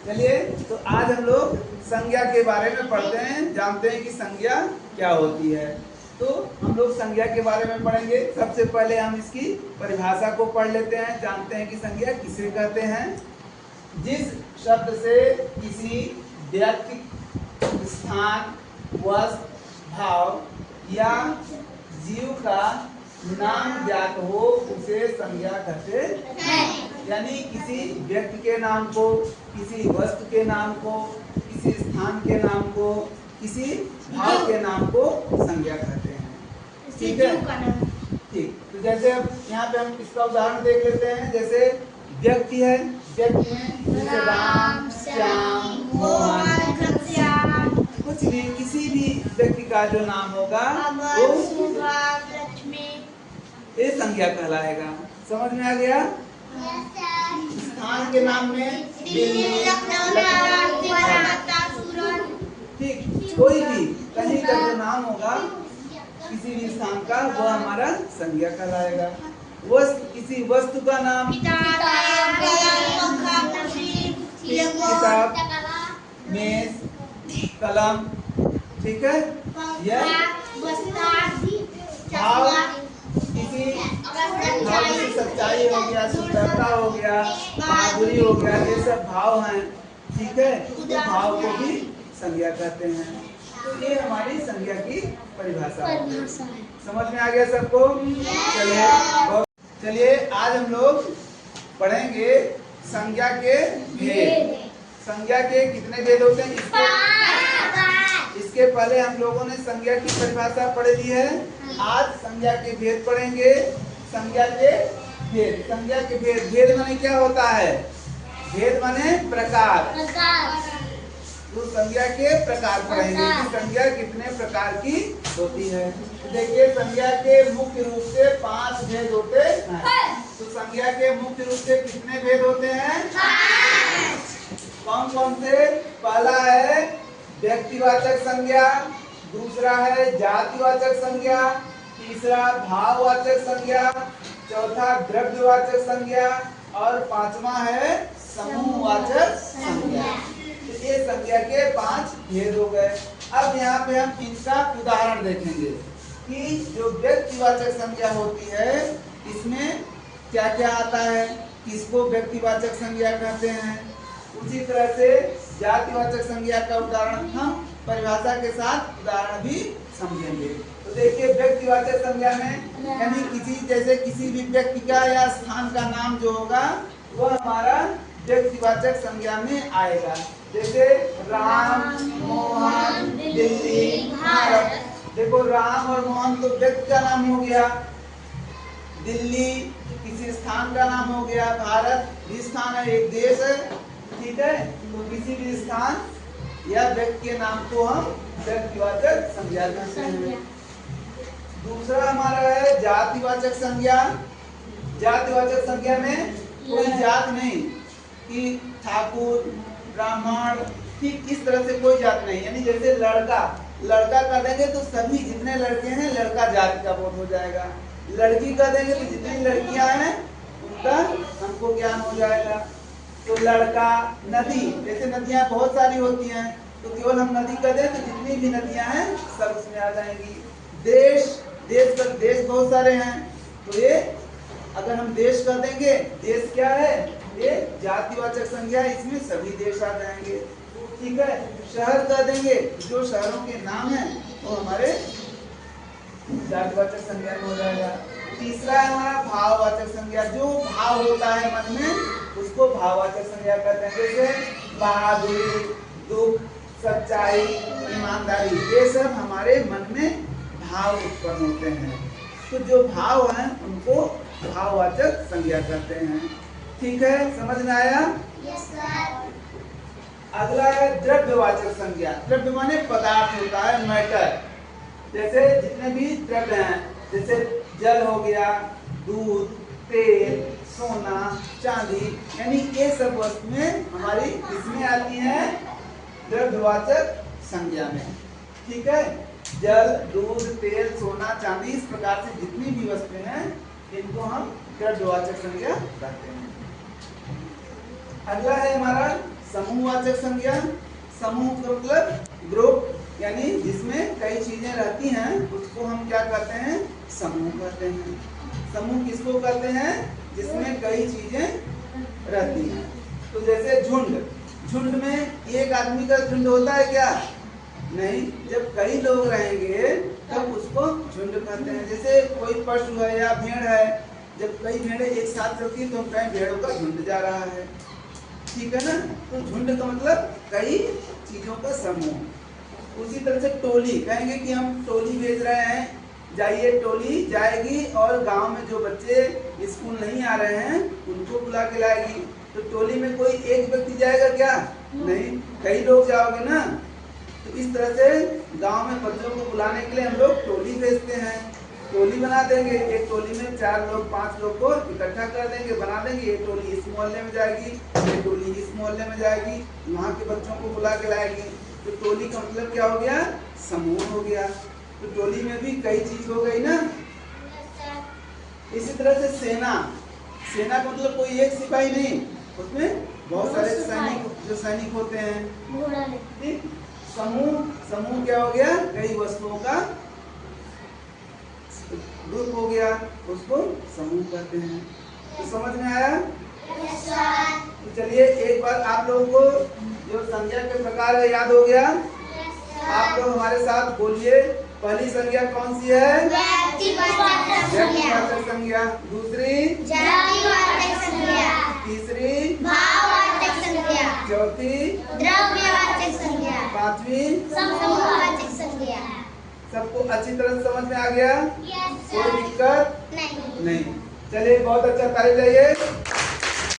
चलिए, तो आज हम लोग संज्ञा के बारे में पढ़ते हैं, जानते हैं कि संज्ञा क्या होती है। तो हम लोग संज्ञा के बारे में पढ़ेंगे। सबसे पहले हम इसकी परिभाषा को पढ़ लेते हैं, जानते हैं कि संज्ञा किसे कहते हैं। जिस शब्द से किसी व्यक्ति, स्थान, वस्तु, भाव या जीव का नाम ज्ञात हो उसे संज्ञा कहते हैं। यानी किसी व्यक्ति के नाम को, किसी वस्तु के नाम को, किसी स्थान के नाम को, किसी भाव के नाम को संज्ञा कहते हैं। ठीक है, ठीक। तो जैसे अब यहाँ पे हम इसका उदाहरण देख लेते हैं। जैसे व्यक्ति है, व्यक्ति में जैसे राम, श्याम, मोहन, कुछ भी, किसी भी व्यक्ति का जो नाम होगा वो ये संज्ञा कहलाएगा। समझ में आ गया? स्थान के नाम में ठीक, कोई भी कहीं का जो नाम होगा किसी भी स्थान का वह हमारा संज्ञा कहलाएगा। वस्तु, किसी वस्तु का नाम किताब, मेज, कलम, ठीक है। यह भाव, किसी भाव की सच्चाई हो गया, सुंदरता हो गया, बहादुरी हो गया, ये सब भाव हैं। ठीक है, तो भाव को भी संज्ञा कहते हैं। तो ये हमारी संज्ञा की परिभाषा है। समझ में आ गया सबको? चलिए आज हम लोग पढ़ेंगे संज्ञा के भेद। संज्ञा के कितने भेद होते हैं? इसके पहले हम लोगों ने संज्ञा की परिभाषा पढ़ ली है। आज संज्ञा के भेद पढ़ेंगे। संज्ञा के भेद, संज्ञा के भेद, भेद माने क्या होता है? भेद माने प्रकार। तो संज्ञा के प्रकार पढ़ेंगे कि संज्ञा कितने प्रकार की होती है। तो देखिए, संज्ञा के मुख्य रूप से 5 भेद होते हैं। तो संज्ञा के मुख्य रूप से कितने भेद होते हैं? कौन कौन से? पहला है व्यक्तिवाचक संज्ञा, दूसरा है जातिवाचक संज्ञा, तीसरा भाववाचक संज्ञा, चौथा द्रव्यवाचक संज्ञा और पांचवा है समूहवाचक संज्ञा। तो ये संज्ञा के 5 भेद हो गए। अब यहाँ पे हम इनका उदाहरण देखेंगे कि जो व्यक्तिवाचक संज्ञा होती है इसमें क्या क्या आता है, किसको व्यक्तिवाचक संज्ञा कहते हैं। उसी तरह से जातिवाचक संज्ञा का उदाहरण हम परिभाषा के साथ उदाहरण भी समझेंगे। तो देखिए, व्यक्तिवाचक संज्ञा में यानी किसी, जैसे किसी भी व्यक्ति का या स्थान का नाम जो होगा वह हमारा व्यक्तिवाचक संज्ञा में आएगा। जैसे राम, मोहन, दिल्ली, भारत। देखो, राम और मोहन तो व्यक्ति का नाम हो गया, दिल्ली किसी स्थान का नाम हो गया, भारत भी स्थान है, एक देश है। ठीक है, तो किसी भी स्थान या व्यक्ति के नाम को हम व्यक्तिवाचक संज्ञा कहते हैं। दूसरा हमारा है जातिवाचक संज्ञा। जातिवाचक संज्ञा में कोई जात नहीं कि ठाकुर, ब्राह्मण, ठीक इस तरह से कोई जात नहीं। यानी जैसे लड़का, लड़का कर देंगे तो सभी जितने लड़के हैं लड़का जाति का बोध हो जाएगा। लड़की कर देंगे तो जितनी लड़कियां हैं उनका हमको ज्ञान हो जाएगा। तो लड़का, नदी, जैसे नदियां बहुत सारी होती हैं तो केवल हम नदी कर दें तो जितनी भी नदियां हैं सब उसमें आ जाएंगी। देश, देश कर, देश बहुत सारे हैं तो ये अगर हम देश कर देंगे, देश क्या है? ये जातिवाचक संज्ञा, इसमें सभी देश आ जाएंगे। ठीक है, शहर कर देंगे, जो शहरों के नाम हैं वो हमारे जातिवाचक संज्ञा में हो जाएगा। तीसरा है हमारा भाववाचक संज्ञा। जो भाव होता है मन में उसको भाववाचक संज्ञा कहते हैं। जैसे बहादुरी, दुख, सच्चाई, ईमानदारी, ये सब हमारे मन में भाव उत्पन्न होते हैं। तो जो भाव हैं उनको भाववाचक संज्ञा कहते हैं। ठीक है, समझ में आया? Yes sir. अगला है द्रव्यवाचक संज्ञा। द्रव्य माने पदार्थ होता है, मैटर। जैसे जितने भी द्रव्य हैं, जैसे जल हो गया, दूध, तेल, सोना, चांदी, यानी ये सब वस्तुएं हमारी इसमें आती हैं द्रव्यवाचक संज्ञा में। ठीक है, जल, दूध, तेल, सोना, चांदी, इस प्रकार से जितनी भी वस्तुएं हैं इनको हम द्रव्यवाचक संज्ञा कहते हैं। अगला है हमारा समूह समूहवाचक संज्ञा, समूह का मतलब ग्रुप, यानी जिसमें कई चीजें रहती हैं उसको हम क्या कहते हैं, समूह कहते हैं। समूह किसको कहते हैं, जिसमें कई चीजें रहती हैं। तो जैसे झुंड, झुंड में एक आदमी का झुंड होता है क्या, नहीं, जब कई लोग रहेंगे तब उसको झुंड कहते हैं। जैसे कोई पशु है या भेड़ है, जब कई भेड़ें एक साथ चलती है तो हम कहें भेड़ों का झुंड जा रहा है, ठीक है ना। तो झुंड का मतलब कई चीजों का समूह। उसी तरह से टोली, कहेंगे कि हम टोली भेज रहे हैं, जाइए, टोली जाएगी और गांव में जो बच्चे स्कूल नहीं आ रहे हैं उनको बुला के लाएगी। तो टोली में कोई एक व्यक्ति जाएगा क्या, नहीं, कई लोग जाओगे ना। तो इस तरह से गांव में बच्चों को बुलाने के लिए हम लोग टोली भेजते हैं, टोली बना देंगे। एक टोली में 4 लोग 5 लोग को इकट्ठा कर देंगे, बना देंगे। ये टोली इस मोहल्ले में जाएगी, ये टोली इस मोहल्ले में जाएगी, वहाँ के बच्चों को बुला के लाएगी। तो टोली का मतलब क्या हो गया, समूह हो गया। तो टोली में भी कई चीज हो गई ना। इसी तरह से सेना, सेना का मतलब कोई एक सिपाही नहीं, उसमें बहुत सारे सैनिक, जो सैनिक होते हैं, ठीक। समूह, समूह क्या हो गया, कई वस्तुओं का ग्रुप हो गया, उसको समूह कहते हैं। तो समझ में आया? तो चलिए एक बार आप लोगों को जो संज्ञा के प्रकार है याद हो गया। आप लोग हमारे साथ बोलिए, पहली संज्ञा कौन सी है, व्यक्तिवाचक संज्ञा, दूसरी जातिवाचक संज्ञा, तीसरी भाववाचक संज्ञा, चौथी द्रव्यवाचक संज्ञा, पांचवी समूहवाचक संज्ञा। सबको अच्छी तरह समझ में आ गया? यस कोई सर। दिक्कत नहीं। नहीं। चलिए बहुत अच्छा, ताली बजाइए।